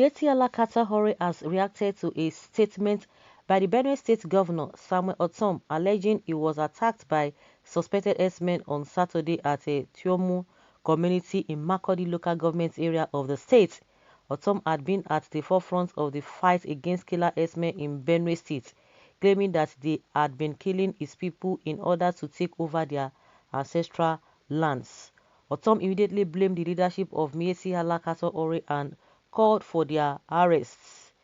Miyetti Alakata has reacted to a statement by the Benue State Governor Samuel Ortom alleging he was attacked by suspected herdsmen on Saturday at a Ç0NV0 community in Makurdi local government area of the state. Ortom had been at the forefront of the fight against killer herdsmen in Benue State, claiming that they had been killing his people in order to take over their ancestral lands. Ortom immediately blamed the leadership of Miyetti Alakata and called for their arrests.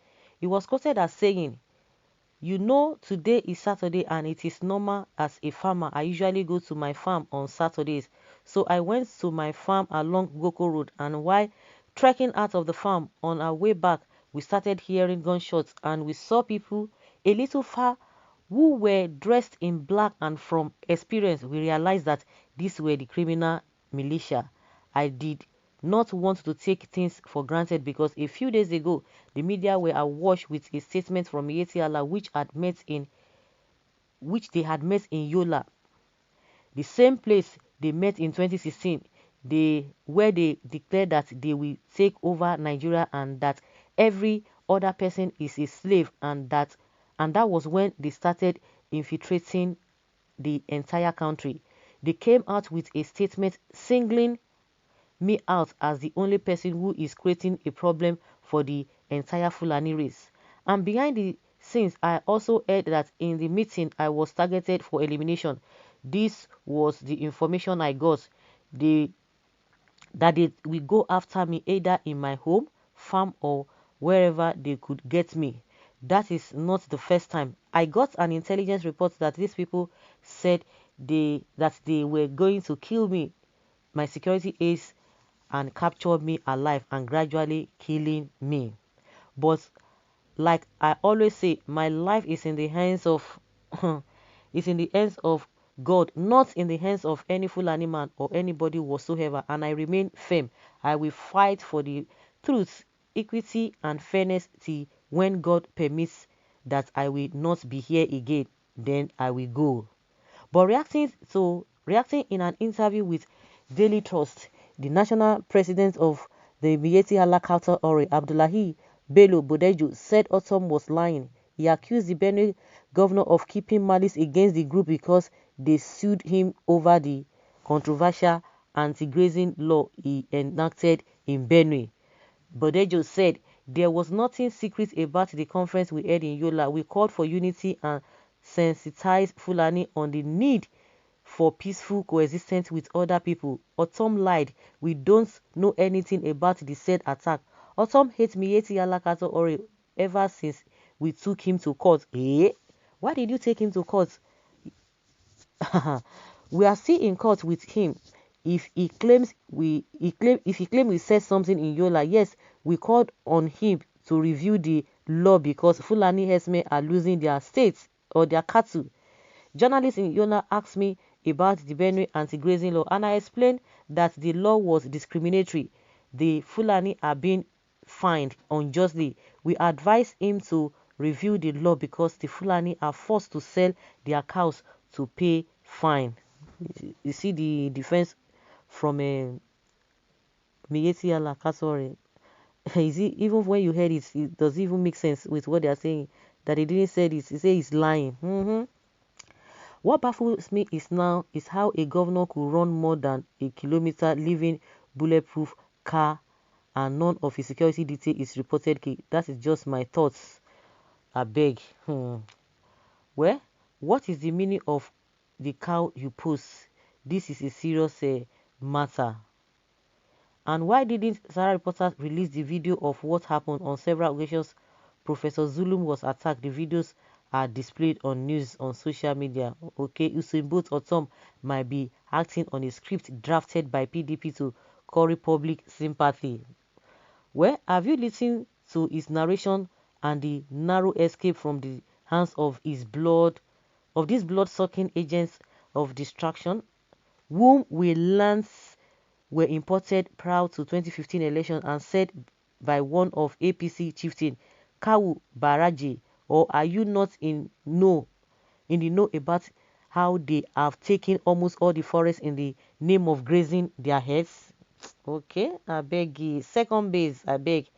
He was quoted as saying, "You know, today is Saturday and it is normal. As a farmer, I usually go to my farm on Saturdays. So I went to my farm along Goko Road, and while trekking out of the farm on our way back, we started hearing gunshots and we saw people a little far who were dressed in black, and from experience we realized that these were the criminal militia. I did not want to take things for granted because a few days ago the media were awash with a statement from Miyetti Allah which they had met in Yola, the same place they met in 2016, where they declared that they will take over Nigeria and that every other person is a slave, and that was when they started infiltrating the entire country. They came out with a statement singling me out as the only person who is creating a problem for the entire Fulani race. And behind the scenes, I also heard that in the meeting I was targeted for elimination. This was the information I got. That they will go after me either in my home, farm, or wherever they could get me. That is not the first time. I got an intelligence report that these people said that they were going to kill me, my security aides, and capture me alive and gradually killing me. But like I always say, my life is in the hands of God, not in the hands of any Fulani man or anybody whatsoever, and I remain firm. I will fight for the truth, equity, and fairness till when God permits that I will not be here again, then I will go." But reacting in an interview with Daily Trust, the national president of the Miyetti Alakata Abdullahi Bello Bodejo, said Ortom was lying. He accused the Benue governor of keeping malice against the group because they sued him over the controversial anti-grazing law he enacted in Benue. Bodejo said, "There was nothing secret about the conference we held in Yola. We called for unity and sensitized Fulani on the need for peaceful coexistence with other people." Ortom lied. "We don't know anything about the said attack." Ortom hates Miyetti Alakata ever since we took him to court. Eh? Why did you take him to court? We are still in court with him. If he claims we said something in Yola, yes, we called on him to review the law because Fulani herdsmen are losing their states or their cattle. Journalists in Yola asked me about the Benue anti-grazing law, and I explained that the law was discriminatory. The Fulani are being fined unjustly. We advised him to review the law because the Fulani are forced to sell their cows to pay fine. You see the defense from Miyetti Alakata. Is it, even when you heard it, it does even make sense with what they are saying, that he didn't say this. He say he's lying. What baffles me is how a governor could run more than a kilometer leaving bulletproof car and none of his security detail is reported killed. That is just my thoughts. I beg. Well, what is the meaning of the cow you post? This is a serious matter. And why didn't Sarah reporters release the video of what happened? On several occasions, Professor Zulum was attacked. The videos are displayed on news on social media. Okay, Usain Bolt Ortom might be acting on a script drafted by PDP to curry public sympathy. Well, have you listened to his narration and the narrow escape from the hands of these blood-sucking agents of distraction, whom we learned were imported prior to 2015 election and said by one of APC chieftain Kawu Baraje? Or are you not in the know about how they have taken almost all the forests in the name of grazing their heads? Okay, I beg you. Second base, I beg.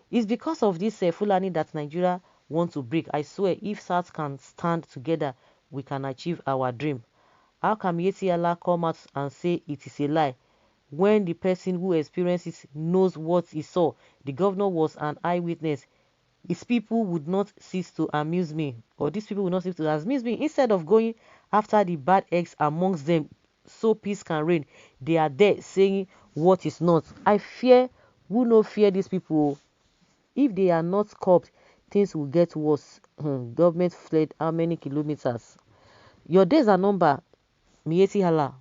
It's because of this Fulani that Nigeria wants to break. I swear, if South can stand together, we can achieve our dream. How can Miyetti Allah come out and say it is a lie when the person who experiences knows what he saw? The governor was an eyewitness. His people would not cease to amuse me, or these people would not cease to amuse me. Instead of going after the bad eggs amongst them so peace can reign, they are there saying what is not. I fear, who no fear these people. If they are not stopped, things will get worse. Government fled how many kilometers? Your days are numbered. Miyetti Allah,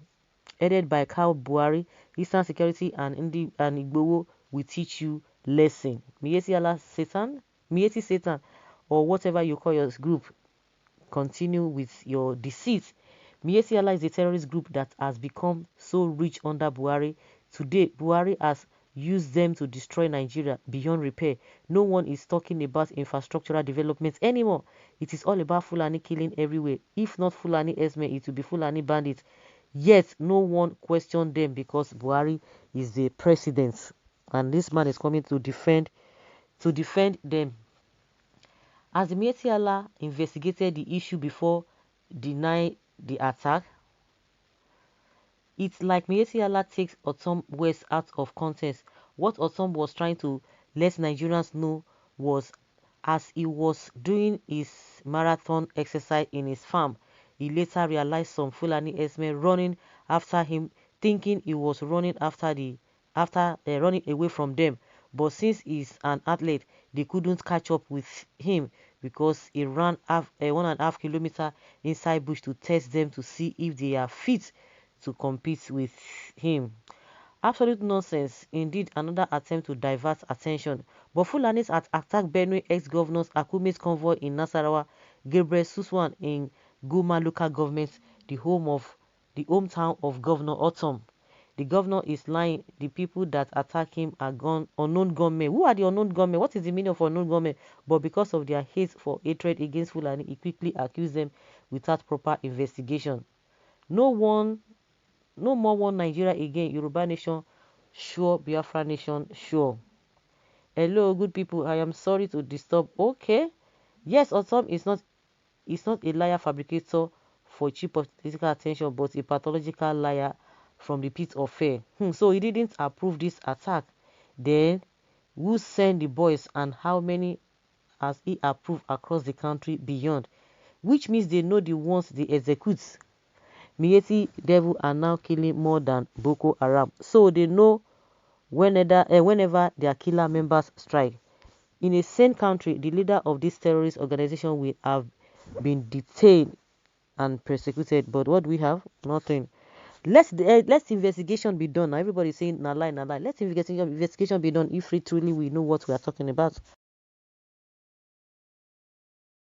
headed by Cow Buhari, Eastern Security and Igboho will teach you lesson. Miyetti Allah Satan, Miyetti Satan, or whatever you call your group, continue with your deceit. Miyetti Allah is a terrorist group that has become so rich under Buhari. Today, Buhari has used them to destroy Nigeria beyond repair. No one is talking about infrastructural development anymore. It is all about Fulani killing everywhere. If not Fulani Esme, it will be Fulani bandits. Yet no one questioned them because Buhari is the president, and this man is coming to defend them. As the Miyetti Allah investigated the issue before denying the attack, it's like Miyetti Allah takes Ortom words out of context. What Ortom was trying to let Nigerians know was, as he was doing his marathon exercise in his farm, he later realized some Fulani herdsmen running after him, thinking he was running running away from them. But since he's an athlete, they couldn't catch up with him because he ran 1.5 kilometers inside bush to test them to see if they are fit to compete with him. Absolute nonsense. Indeed, another attempt to divert attention. But Fulanis had attacked Benue ex-governors Akume's convoy in Nasarawa, Gabriel Suswan in Guma local government, the hometown of Governor Ortom. The governor is lying. The people that attack him are unknown gunmen. Who are the unknown gunmen? What is the meaning of unknown gunmen? But because of their hatred against Fulani, he quickly accused them without proper investigation. No more one Nigeria again. Yoruba nation, sure. Biafra nation, sure. Hello, good people. I am sorry to disturb. Okay. Yes, Ortom is not a liar fabricator for cheap political attention, but a pathological liar from the pit of hell. So he didn't approve this attack. Then, who sent the boys and how many has he approved across the country beyond? Which means they know the ones they execute. Miyetti devil are now killing more than Boko Haram. So they know whenever their killer members strike. In a sane country, the leader of this terrorist organization will have been detained and persecuted. But what do we have? Nothing. Let's investigation be done. Now everybody is saying na lie, na lie. Let investigation be done if truly we know what we are talking about.